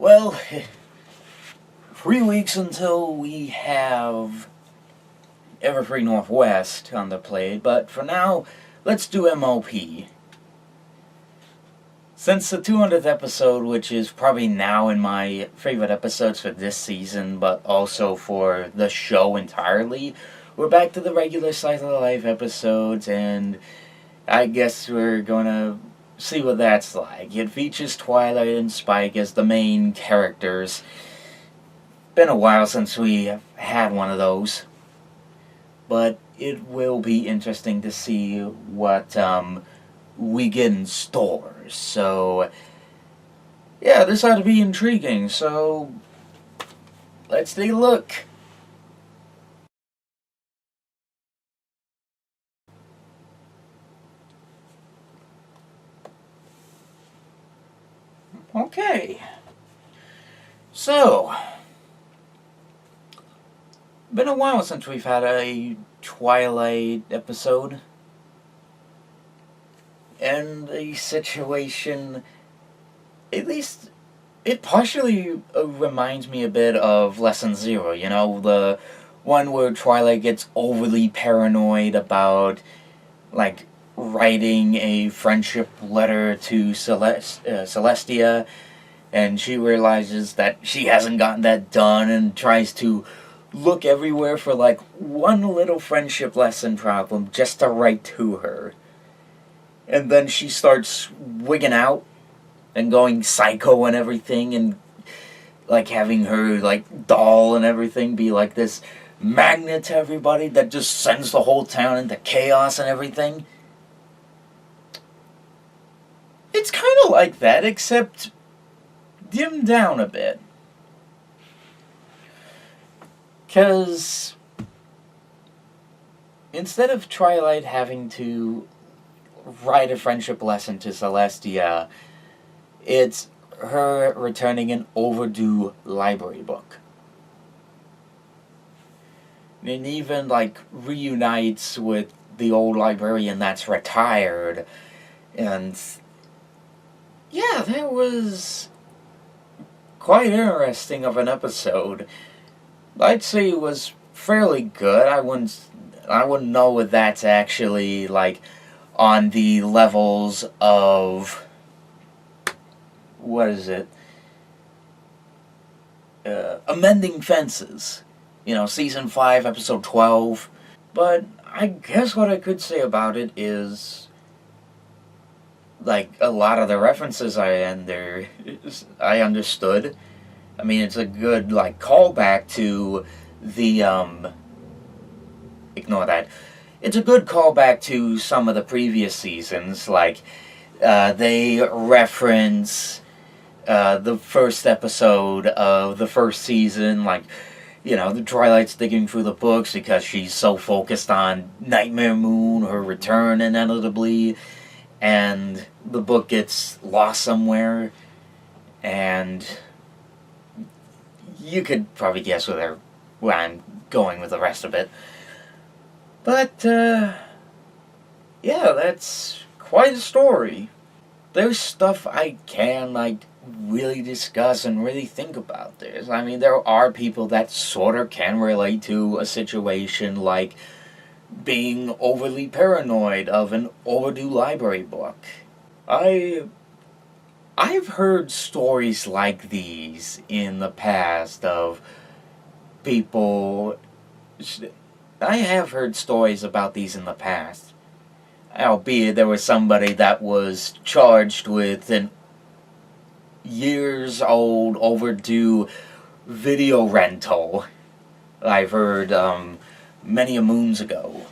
Well, 3 weeks until we have Evergreen Northwest on the plate, but for now, let's do MLP. Since the 200th episode, which is probably now in my favorite episodes for this season, but also for the show entirely, we're back to the regular Slice of Life episodes, and I guess we're gonna see what that's like. It features Twilight and Spike as the main characters. Been a while since we had one of those, but it will be interesting to see what we get in stores. So yeah, this ought to be intriguing, so let's take a look. Okay, so been a while since we've had a Twilight episode, and the situation, at least it partially reminds me a bit of Lesson Zero, you know, the one where Twilight gets overly paranoid about, like, writing a friendship letter to Celestia, and she realizes that she hasn't gotten that done and tries to look everywhere for, like, one little friendship lesson problem just to write to her. And then she starts wigging out and going psycho and everything, and, like, having her, like, doll and everything be, like, this magnet to everybody that just sends the whole town into chaos and everything. It's kind of like that, except dimmed down a bit. Because instead of Twilight having to write a friendship lesson to Celestia, it's her returning an overdue library book. And even, like, reunites with the old librarian that's retired. And yeah, that was quite interesting of an episode. I'd say it was fairly good. I wouldn't know if that's actually, like, on the levels of, what is it? Amending Fences. You know, Season 5, Episode 12. But I guess what I could say about it is, like, a lot of the references I understood. I mean, it's a good, like, callback to the, ignore that. It's a good callback to some of the previous seasons, like, they reference, the first episode of the first season, like, you know, the Twilight's digging through the books because she's so focused on Nightmare Moon, her return inevitably, and the book gets lost somewhere, and you could probably guess where I'm going with the rest of it. But, yeah, that's quite a story. There's stuff I can, like, really discuss and really think about this. I mean, there are people that sort of can relate to a situation like being overly paranoid of an overdue library book. I've heard stories like these in the past of people. I have heard stories about these in the past, albeit there was somebody that was charged with an years-old overdue video rental. I've heard many a moons ago.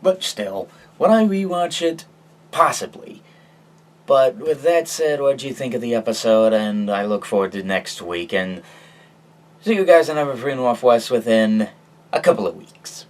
But still, would I rewatch it? Possibly. But with that said, what do you think of the episode? And I look forward to next week, and see you guys in Evergreen Northwest within a couple of weeks.